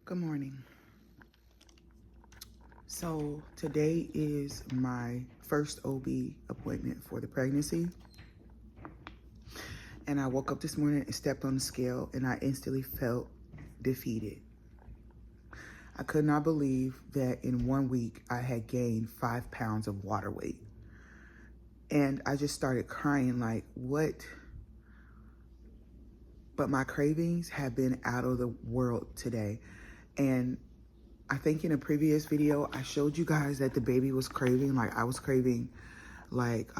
Good morning. So today is my first OB appointment for the pregnancy. And I woke up this morning and stepped on the scale and I instantly felt defeated. I could not believe that in 1 week I had gained 5 pounds of water weight. And I just started crying like, what? But my cravings have been out of the world today. And I think in a previous video, I showed you guys that the baby was craving, like I was craving like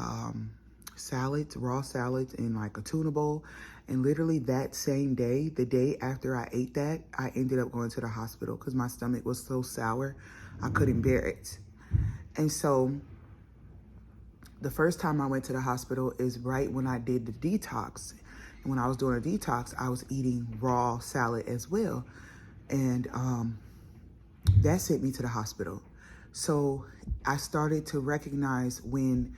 salads, raw salads and like a tuna bowl. And literally that same day, the day after I ate that, I ended up going to the hospital because my stomach was so sour, I couldn't bear it. And so the first time I went to the hospital is right when I did the detox. And when I was doing a detox, I was eating raw salad as well. And that sent me to the hospital. So I started to recognize when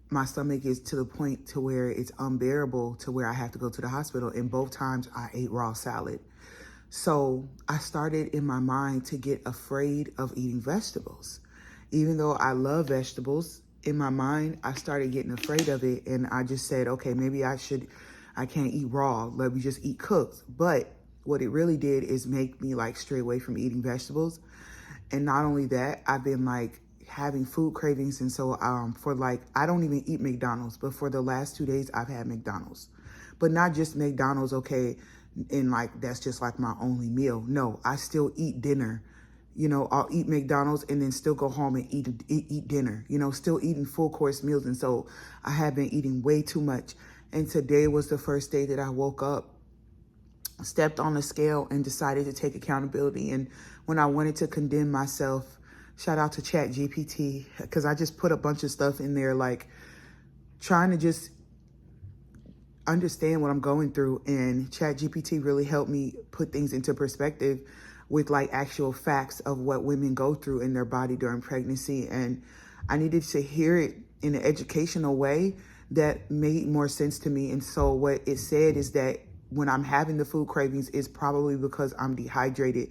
my stomach is to the point to where it's unbearable to where I have to go to the hospital. And both times I ate raw salad. So I started in my mind to get afraid of eating vegetables. Even though I love vegetables, in my mind, I started getting afraid of it. And I just said, okay, maybe I can't eat raw. Let me just eat cooked. But what it really did is make me like stray away from eating vegetables. And not only that, I've been like having food cravings. And so for like, I don't even eat McDonald's, but for the last 2 days, I've had McDonald's. But not just McDonald's, okay, and like, that's just like my only meal. No, I still eat dinner. You know, I'll eat McDonald's and then still go home and eat dinner, you know, still eating full course meals. And so I have been eating way too much. And today was the first day that I woke up, stepped on the scale and decided to take accountability. And when I wanted to condemn myself, shout out to Chat GPT, because I just put a bunch of stuff in there, like trying to just understand what I'm going through. And Chat GPT really helped me put things into perspective with like actual facts of what women go through in their body during pregnancy. And I needed to hear it in an educational way that made more sense to me. And so what it said is that when I'm having the food cravings, it's probably because I'm dehydrated.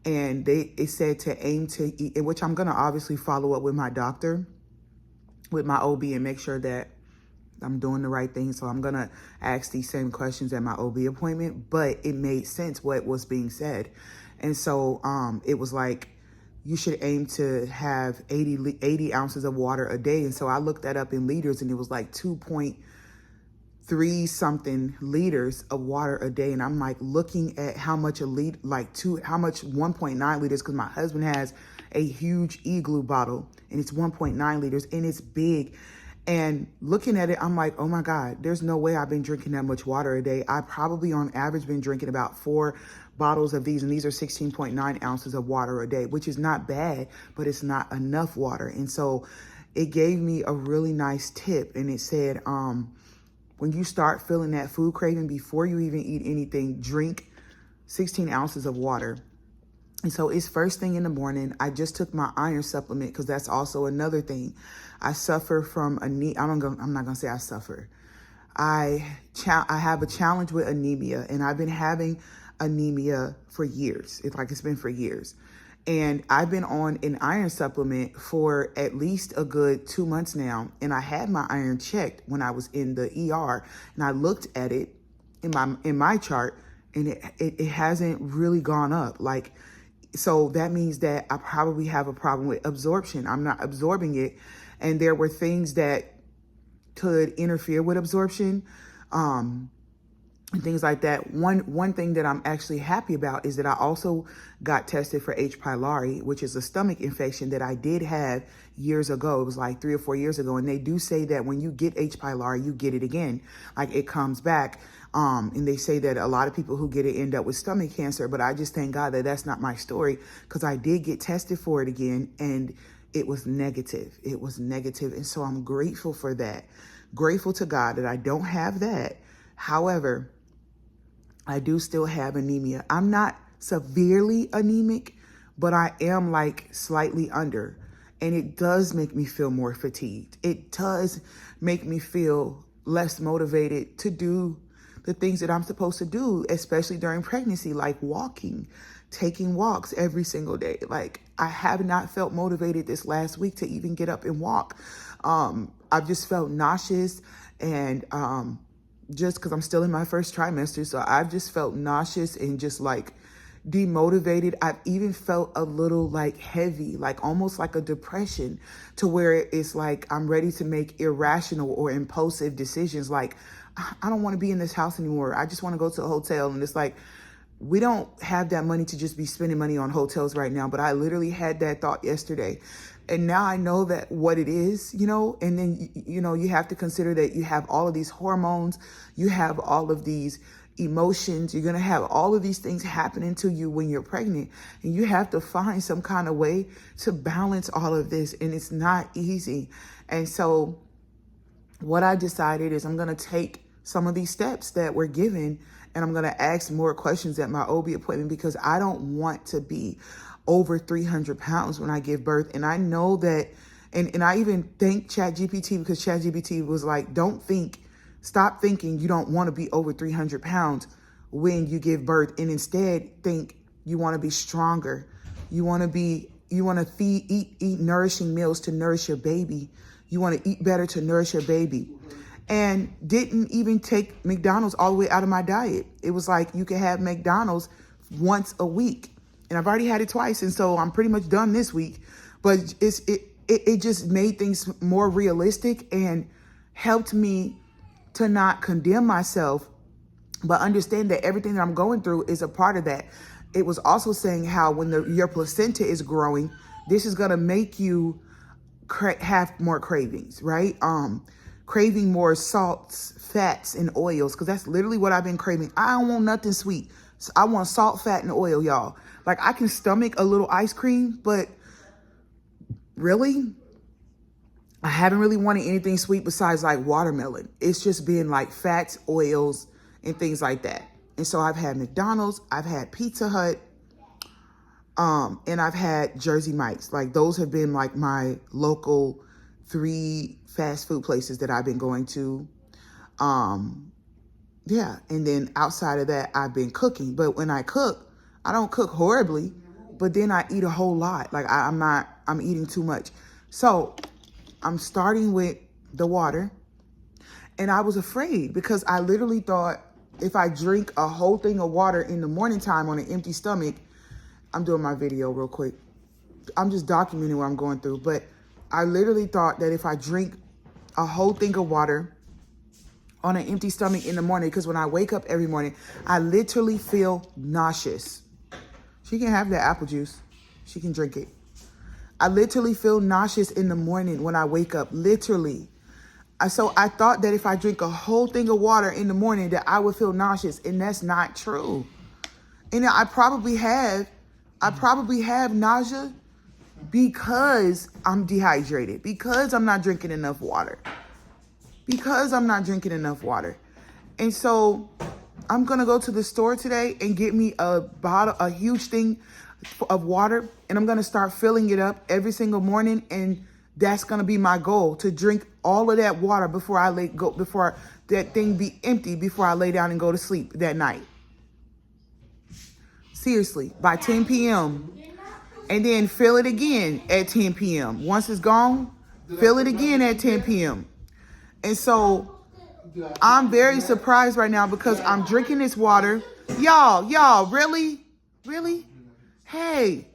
And it said to aim to eat, which I'm going to obviously follow up with my doctor, with my OB, and make sure that I'm doing the right thing. So I'm going to ask these same questions at my OB appointment, but it made sense what was being said. And so it was like, you should aim to have 80 ounces of water a day. And so I looked that up in liters and it was like 2.3 something liters of water a day. And I'm like looking at how much how much 1.9 liters, because my husband has a huge Igloo bottle and it's 1.9 liters and it's big. And looking at it, I'm like, oh my God, there's no way I've been drinking that much water a day. I probably on average been drinking about 4 bottles of these, and these are 16.9 ounces of water a day, which is not bad, but it's not enough water. And so it gave me a really nice tip. And it said, when you start feeling that food craving, before you even eat anything, drink 16 ounces of water. And so it's first thing in the morning. I just took my iron supplement because that's also another thing. I suffer from anemia. I'm not gonna say I suffer. I have a challenge with anemia, and I've been having anemia for years. It's been for years. And I've been on an iron supplement for at least a good 2 months now. And I had my iron checked when I was in the ER, and I looked at it in my chart, and it hasn't really gone up. So that means that I probably have a problem with absorption. I'm not absorbing it. And there were things that could interfere with absorption, and things like that. One thing that I'm actually happy about is that I also got tested for H. pylori, which is a stomach infection that I did have years ago. It was like 3 or 4 years ago. And they do say that when you get H. pylori, you get it again. Like it comes back. And they say that a lot of people who get it end up with stomach cancer. But I just thank God that that's not my story, because I did get tested for it again and it was negative. It was negative. And so I'm grateful for that. Grateful to God that I don't have that. However, I do still have anemia. I'm not severely anemic, but I am like slightly under. And it does make me feel more fatigued. It does make me feel less motivated to do the things that I'm supposed to do, especially during pregnancy, like walking, taking walks every single day. Like, I have not felt motivated this last week to even get up and walk. I've just felt nauseous, and just because I'm still in my first trimester. So I've just felt nauseous and just like demotivated. I've even felt a little like heavy, like almost like a depression, to where it's like I'm ready to make irrational or impulsive decisions. Like, I don't want to be in this house anymore. I just want to go to a hotel. And it's like, we don't have that money to just be spending money on hotels right now. But I literally had that thought yesterday. And now I know that what it is, you know, and then, you know, you have to consider that you have all of these hormones, you have all of these emotions, you're going to have all of these things happening to you when you're pregnant, and you have to find some kind of way to balance all of this. And it's not easy. And so what I decided is I'm going to take some of these steps that we're given, and I'm going to ask more questions at my OB appointment, because I don't want to be over 300 pounds when I give birth. And I know that, and I even thank ChatGPT, because ChatGPT was like, stop thinking you don't want to be over 300 pounds when you give birth, and instead think you want to be stronger. You want to eat nourishing meals to nourish your baby. You want to eat better to nourish your baby. And didn't even take McDonald's all the way out of my diet. It was like, you can have McDonald's once a week. And I've already had it twice, and so I'm pretty much done this week. But it just made things more realistic and helped me to not condemn myself, but understand that everything that I'm going through is a part of that. It was also saying how when your placenta is growing, this is going to make you have more cravings, right? Craving more salts, fats, and oils, because that's literally what I've been craving. I don't want nothing sweet. So I want salt, fat, and oil, y'all. Like, I can stomach a little ice cream, but really, I haven't really wanted anything sweet besides like watermelon. It's just been like fats, oils, and things like that. And so I've had McDonald's, I've had Pizza Hut, and I've had Jersey Mike's. Like, those have been like my local 3 fast food places that I've been going to. Yeah. And then outside of that, I've been cooking. But when I cook, I don't cook horribly, but then I eat a whole lot. Like, I'm eating too much. So I'm starting with the water. And I was afraid, because I literally thought if I drink a whole thing of water in the morning time on an empty stomach, I'm doing my video real quick. I'm just documenting what I'm going through. But I literally thought that if I drink a whole thing of water on an empty stomach in the morning, because when I wake up every morning, I literally feel nauseous. She can have that apple juice. She can drink it. I literally feel nauseous in the morning when I wake up, literally. So I thought that if I drink a whole thing of water in the morning that I would feel nauseous, and that's not true. And I probably have nausea because I'm dehydrated, because I'm not drinking enough water. And so I'm going to go to the store today and get me a huge thing of water, and I'm going to start filling it up every single morning. And that's going to be my goal, to drink all of that water before that thing be empty, before I lay down and go to sleep that night. Seriously, by 10 p.m. And then fill it again at 10 p.m. Once it's gone, fill it again at 10 p.m. And so I'm very surprised right now, because I'm drinking this water. Y'all, really? Hey,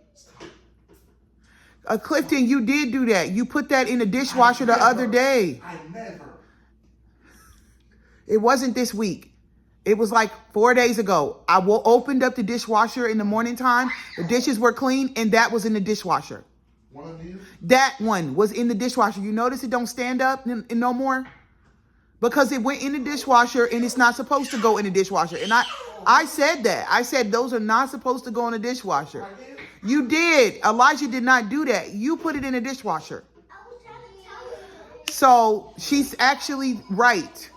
Clifton, you did do that. You put that in the dishwasher the other day. I never. It wasn't this week. It was like 4 days ago. I opened up the dishwasher in the morning time. The dishes were clean, and that was in the dishwasher. One of these? That one was in the dishwasher. You notice it don't stand up no more? Because it went in the dishwasher, and it's not supposed to go in the dishwasher. And I said that. I said those are not supposed to go in the dishwasher. You did. Elijah did not do that. You put it in the dishwasher. So she's actually right.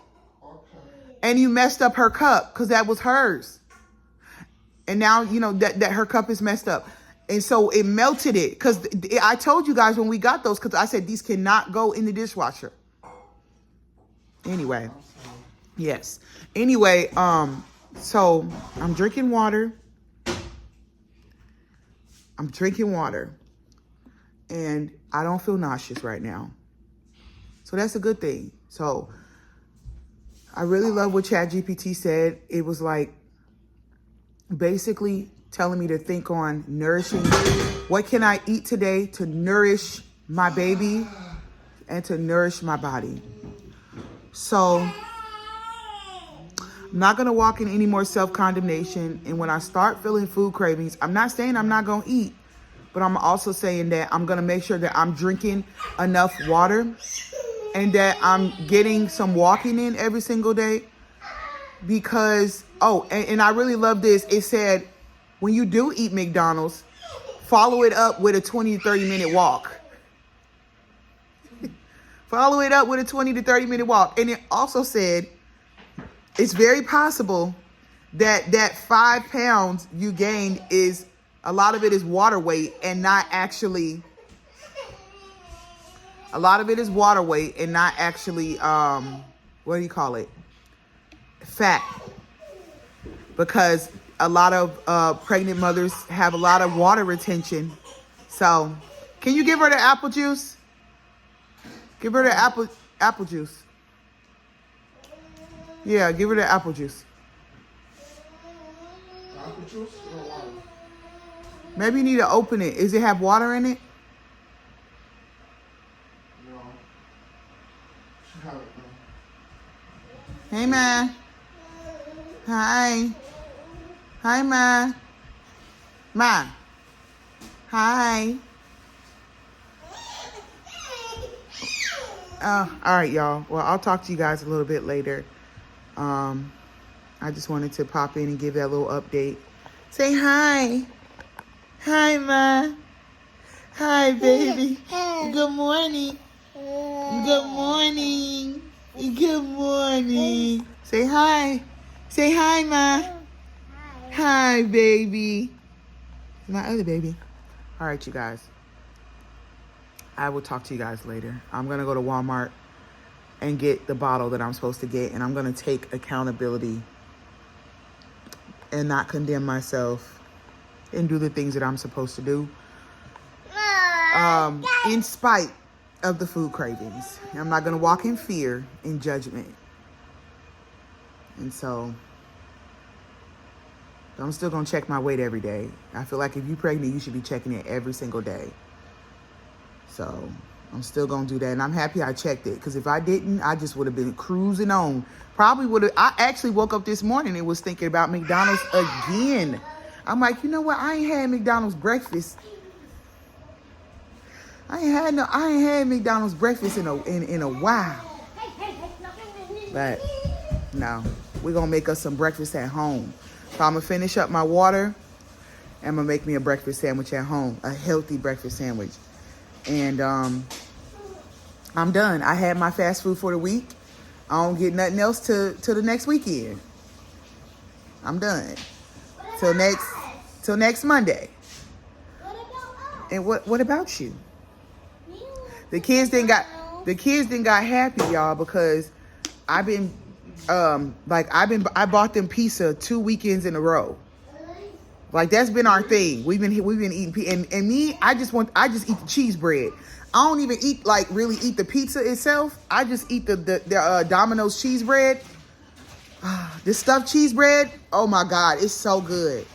And you messed up her cup, because that was hers. And now, you know, that her cup is messed up. And so it melted it, because I told you guys when we got those, because I said these cannot go in the dishwasher. Anyway, yes. Anyway, so I'm drinking water. I'm drinking water. And I don't feel nauseous right now. So that's a good thing. So I really love what ChatGPT said. It was like basically telling me to think on nourishing. What can I eat today to nourish my baby and to nourish my body? So I'm not going to walk in any more self-condemnation. And when I start feeling food cravings, I'm not saying I'm not going to eat, but I'm also saying that I'm going to make sure that I'm drinking enough water and that I'm getting some walking in every single day. Because, and I really love this. It said, when you do eat McDonald's, follow it up with a 20 to 30 minute walk. Follow it up with a 20 to 30 minute walk. And it also said, it's very possible that 5 pounds you gained is, a lot of it is water weight and not actually, what do you call it? Fat. Because a lot of pregnant mothers have a lot of water retention. So, can you give her the apple juice? Give her the apple juice. Yeah, give her the apple juice. Apple juice or water? Maybe you need to open it. Does it have water in it? No. Should have it though. Hey, Ma. Hi. Hi, Ma. Ma. Hi. All right, y'all. Well, I'll talk to you guys a little bit later. I just wanted to pop in and give that little update. Say hi. Hi, Ma. Hi, baby. Good morning. Good morning. Good morning. Say hi. Say hi, Ma. Hi, baby. My other baby. All right, you guys. I will talk to you guys later. I'm going to go to Walmart and get the bottle that I'm supposed to get. And I'm going to take accountability and not condemn myself and do the things that I'm supposed to do. In spite of the food cravings. I'm not going to walk in fear and judgment. And so I'm still going to check my weight every day. I feel like if you're pregnant, you should be checking it every single day. So I'm still going to do that. And I'm happy I checked it. Because if I didn't, I just would have been cruising on. Probably would have. I actually woke up this morning and was thinking about McDonald's again. I'm like, you know what? I ain't had McDonald's breakfast. I ain't had McDonald's breakfast in a while. But no, we're going to make us some breakfast at home. So I'm going to finish up my water. And I'm going to make me a breakfast sandwich at home. A healthy breakfast sandwich. And I'm done. I had my fast food for the week. I don't get nothing else till the next weekend. I'm done. Till next Monday. And what about you? The kids didn't got happy, y'all, because I bought them pizza 2 weekends in a row. Like, that's been our thing. We've been eating and me, I just eat the cheese bread. I don't even really eat the pizza itself. I just eat the Domino's cheese bread. The stuffed cheese bread. Oh my God, it's so good.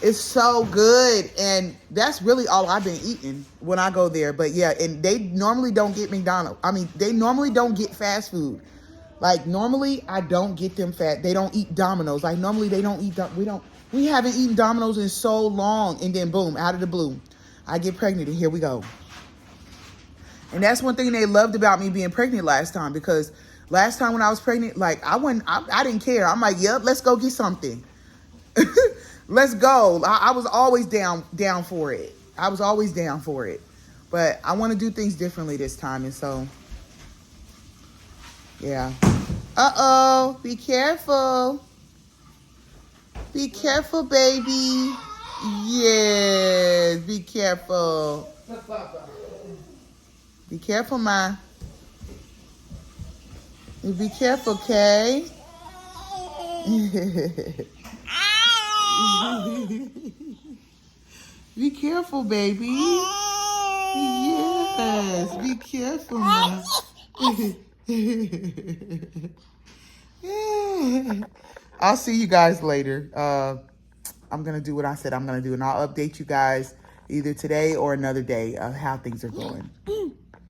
It's so good. And that's really all I've been eating when I go there. But yeah, and they normally don't get McDonald's. I mean, they normally don't get fast food. Like, normally I don't get them they don't eat Domino's. Like, normally they don't eat, we haven't eaten Domino's in so long. And then boom, out of the blue, I get pregnant and here we go. And that's one thing they loved about me being pregnant last time, because last time when I was pregnant, like, I didn't care. I'm like, yep, let's go get something. Let's go. I was always down for it. I was always down for it. But I want to do things differently this time. And so, yeah. Uh-oh. Be careful. Be careful, baby. Yes. Be careful. Be careful, Ma. Be careful, Kay. Be careful, baby. Yes, be careful now. I'll see you guys later. I'm going to do what I said I'm going to do, and I'll update you guys either today or another day of how things are going.